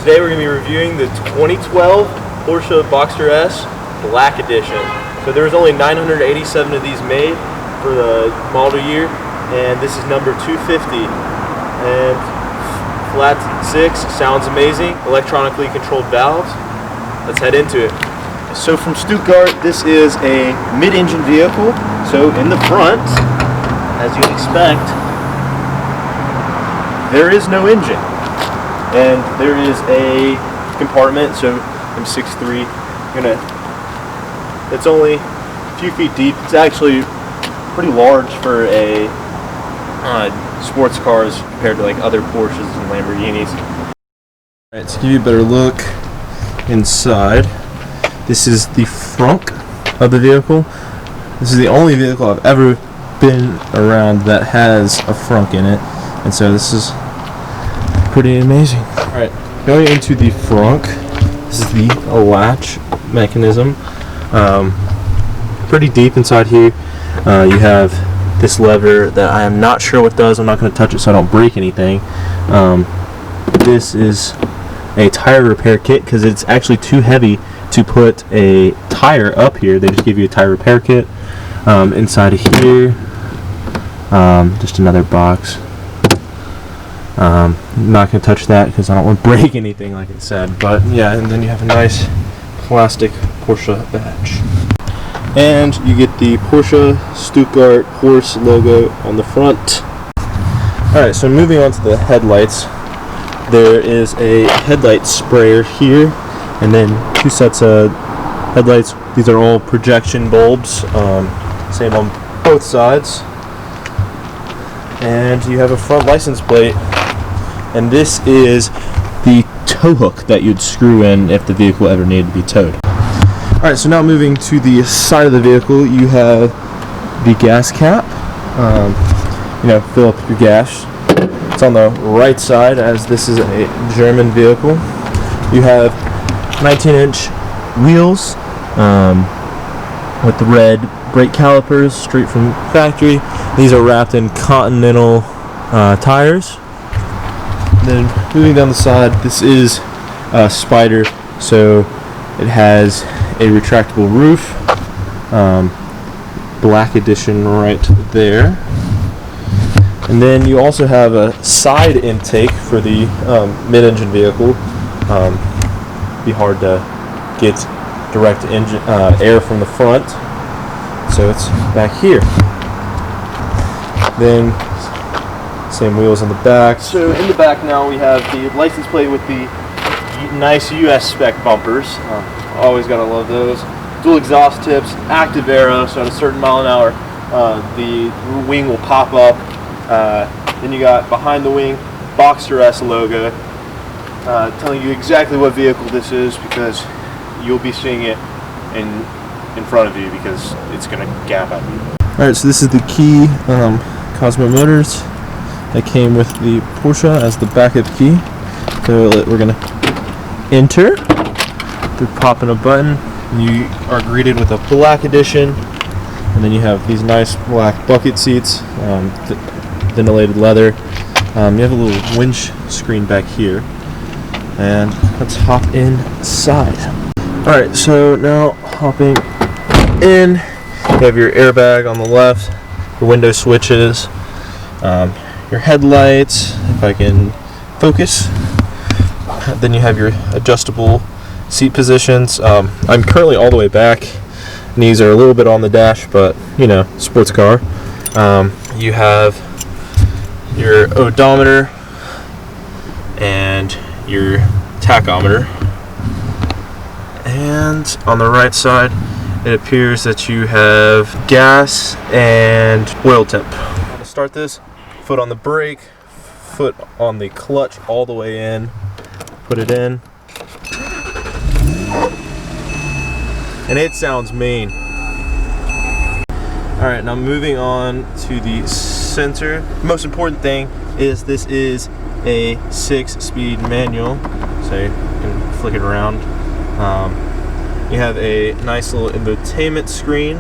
Today we're going to be reviewing the 2012 Porsche Boxster S Black Edition. So there's only 987 of these made for the model year, and this is number 250. And flat 6 sounds amazing. Electronically controlled valves. Let's head into it. So from Stuttgart, this is a mid-engine vehicle. So in the front, as you'd expect, there is no engine. And there is a compartment, so I'm 6'3", it's only a few feet deep. It's actually pretty large for a sports cars compared to like other Porsches and Lamborghinis. Alright, to give you a better look inside, this is the frunk of the vehicle. This is the only vehicle I've ever been around that has a frunk in it, and so this is pretty amazing. Alright, going into the frunk, this is the latch mechanism. Pretty deep inside here. You have this lever that I am not sure what does. I'm not going to touch it so I don't break anything. This is a tire repair kit because it's actually too heavy to put a tire up here. They just give you a tire repair kit. Inside of here, just another box. I'm not going to touch that because I don't want to break anything, like I said. But yeah, and then you have a nice plastic Porsche badge. And you get the Porsche Stuttgart horse logo on the front. Alright, so moving on to the headlights. There is a headlight sprayer here, and then two sets of headlights. These are all projection bulbs, same on both sides. And you have a front license plate, and this is the tow hook that you'd screw in if the vehicle ever needed to be towed. Alright, so now moving to the side of the vehicle, you have the gas cap. Fill up your gas. It's on the right side, as this is a German vehicle. You have 19-inch wheels with the red brake calipers straight from factory. These are wrapped in Continental tires. Then moving down the side, this is a Spider, so it has a retractable roof, Black Edition right there. And then you also have a side intake for the mid-engine vehicle. Be hard to get direct engine air from the front, so it's back here. Then same wheels on the back. So in the back now we have the license plate with the nice US spec bumpers. Always gotta love those. Dual exhaust tips, active aero, so at a certain mile an hour the wing will pop up. Then you got behind the wing Boxster S logo, telling you exactly what vehicle this is, because you'll be seeing it in front of you because it's gonna gap at you. Alright, so this is the key Cosmo Motors that came with the Porsche as the backup key. So we're gonna enter through popping a button. You are greeted with a Black Edition, and then you have these nice black bucket seats, ventilated leather. You have a little winch screen back here, and let's hop inside. Alright, so now hopping in, you have your airbag on the left, your window switches, your headlights, if I can focus. Then you have your adjustable seat positions. I'm currently all the way back. Knees are a little bit on the dash, but sports car. You have your odometer and your tachometer. And on the right side, it appears that you have gas and oil temp. To start this, foot on the brake, foot on the clutch all the way in. Put it in, and it sounds mean. Alright, now moving on to the sensor. The most important thing is this is a 6-speed manual, so you can flick it around. You have a nice little infotainment screen.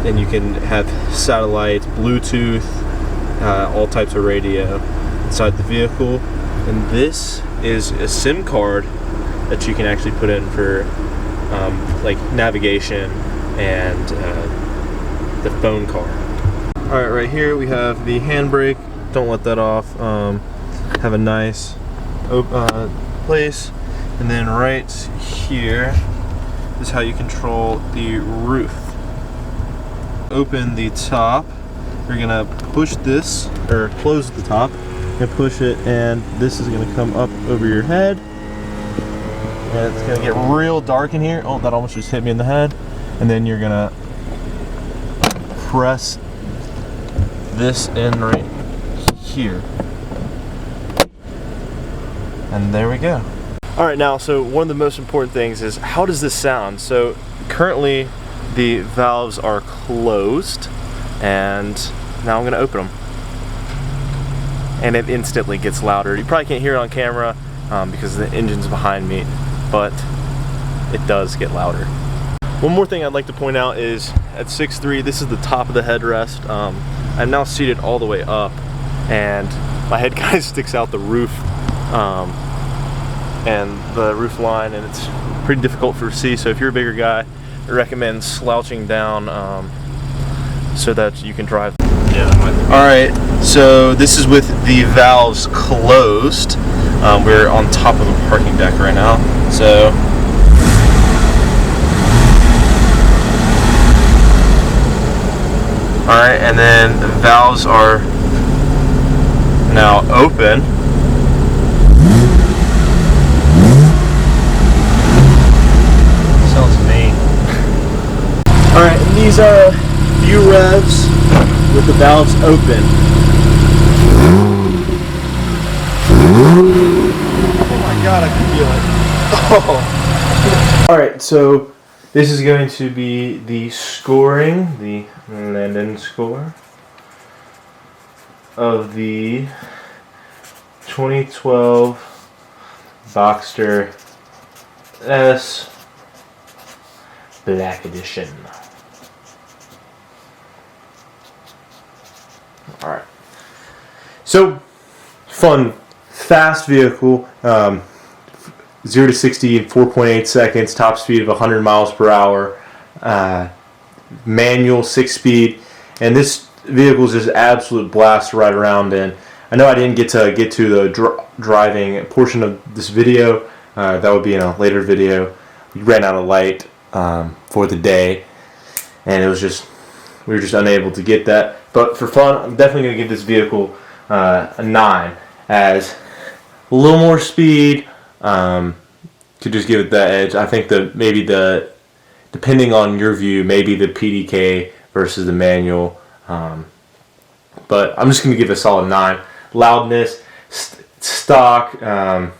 Then you can have satellite, Bluetooth, all types of radio inside the vehicle. And this is a SIM card that you can actually put in for like navigation and the phone card. All right, right here we have the handbrake. Don't let that off. Have a nice place. And then right here is how you control the roof. Open the top. You're gonna push this, or close the top, and push it, and this is gonna come up over your head. And it's gonna get real dark in here. Oh, that almost just hit me in the head. And then you're gonna press this in right here. And there we go. All right, now, so one of the most important things is, how does this sound? So currently the valves are closed, and now I'm gonna open them. And it instantly gets louder. You probably can't hear it on camera because the engine's behind me, but it does get louder. One more thing I'd like to point out is at 6'3", this is the top of the headrest. I'm now seated all the way up, and my head kind of sticks out the roof and the roof line, and it's pretty difficult to see. So if you're a bigger guy, I recommend slouching down so that you can drive. Yeah. Alright, so this is with the valves closed. We're on top of a parking deck right now. So alright, and then the valves are now open. Sounds mean. Alright, and these are a few revs with the valves open. Oh my god, I can feel it. Oh. Alright, so this is going to be the scoring, the Landon score of the 2012 Boxster S Black Edition. Alright. So, fun, fast vehicle. 0 to 60 in 4.8 seconds, top speed of 100 miles per hour, manual 6-speed, and this vehicle is just absolute blast to ride around in. I know I didn't get to the driving portion of this video. That would be in a later video. We ran out of light for the day, and it was just, we were just unable to get that. But for fun, I'm definitely going to give this vehicle a 9, as a little more speed. To just give it that edge. I think depending on your view, maybe the PDK versus the manual. But I'm just going to give it a solid 9. Loudness, stock. The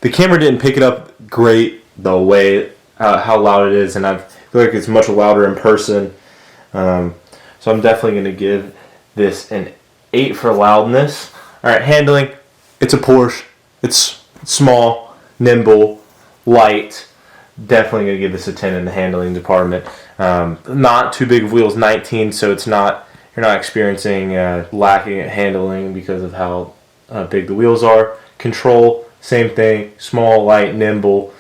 camera didn't pick it up great the way how loud it is, and I feel like it's much louder in person. So I'm definitely going to give this an 8 for loudness. Alright, handling. It's a Porsche. It's small, nimble, light. Definitely going to give this a 10 in the handling department. Not too big of wheels, 19, so it's not, you're not experiencing lacking at handling because of how big the wheels are. Control, same thing, small, light, nimble.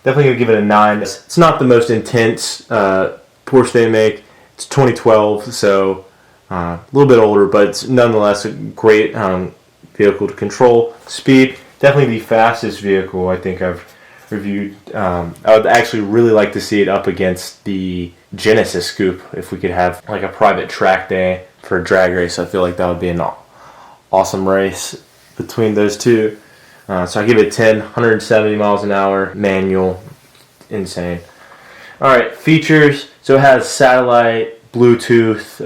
Definitely going to give it a 9. It's not the most intense Porsche they make. It's 2012, so a little bit older, but it's nonetheless a great vehicle to control. Speed, definitely the fastest vehicle I think I've reviewed. I would actually really like to see it up against the Genesis Coupe if we could have like a private track day for a drag race. I feel like that would be an awesome race between those two. So I give it a 10, 170 miles an hour, manual, insane. Alright, features. So it has satellite, Bluetooth,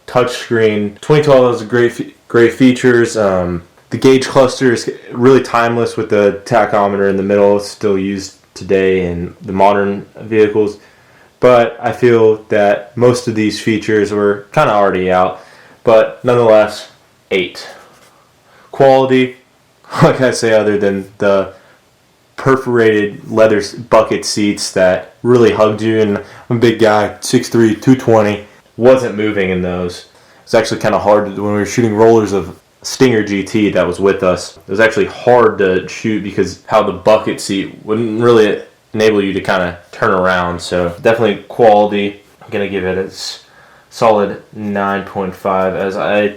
touchscreen. 2012 has great features. The gauge cluster is really timeless with the tachometer in the middle. It's still used today in the modern vehicles. But I feel that most of these features were kind of already out. But nonetheless, 8. Quality, what can I say other than the perforated leather bucket seats that really hugged you? And I'm a big guy, 6'3", 220. Wasn't moving in those. It's actually kind of hard when we were shooting rollers of Stinger GT that was with us. It was actually hard to shoot because how the bucket seat wouldn't really enable you to kind of turn around. So definitely quality. I'm gonna give it a solid 9.5 as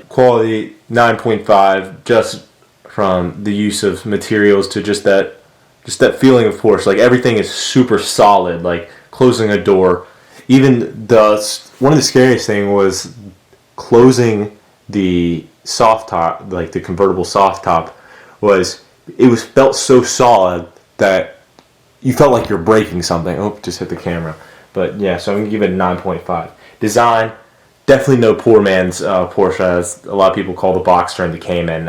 quality 9.5 just from the use of materials to just that feeling of Porsche. Like everything is super solid. Like closing a door. Even one of the scariest thing was closing the soft top, like the convertible soft top, felt so solid that you felt like you're breaking something. Oh, just hit the camera. But yeah, so I'm gonna give it a 9.5. Design, definitely no poor man's Porsche, as a lot of people call the Boxster and the Cayman,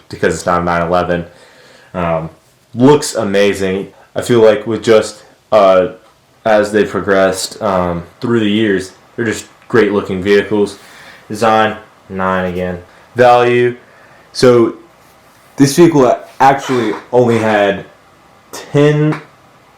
because it's not a 911. Looks amazing. I feel like with just as they progressed through the years, they're just great looking vehicles. Design, 9 again. Value, so this vehicle actually only had 10, it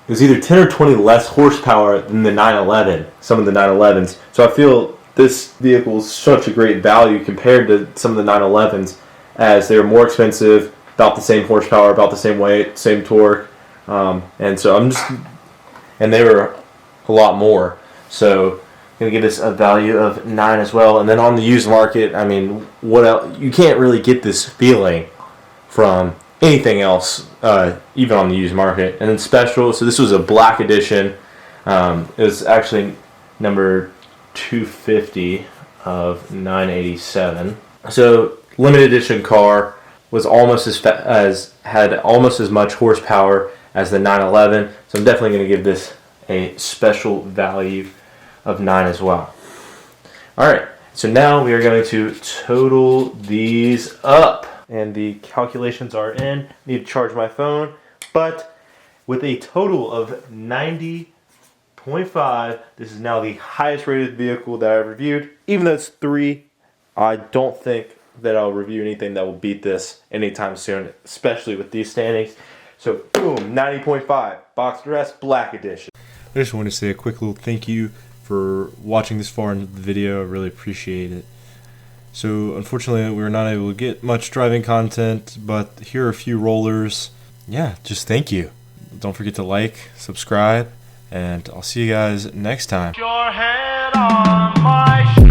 was either 10 or 20 less horsepower than the 911, some of the 911s. So I feel this vehicle is such a great value compared to some of the 911s, as they were more expensive, about the same horsepower, about the same weight, same torque, and they were a lot more. So I'm gonna give this a value of 9 as well. And then on the used market, I mean, what else? You can't really get this feeling from anything else, even on the used market. And then special, so this was a black edition. It was actually number 250 of 987. So limited edition car, was almost had almost as much horsepower as the 911. So I'm definitely going to give this a special value of 9 as well. Alright, so now we are going to total these up. And the calculations are in. I need to charge my phone. But with a total of 90.5, this is now the highest rated vehicle that I've reviewed. Even though it's 3, I don't think that I'll review anything that will beat this anytime soon, especially with these standings. So boom, 90.5, Boxster S Black Edition. I just want to say a quick little thank you for watching this far into the video. I really appreciate it. So unfortunately we were not able to get much driving content, but here are a few rollers. Yeah, just thank you. Don't forget to like, subscribe, and I'll see you guys next time. Your head on my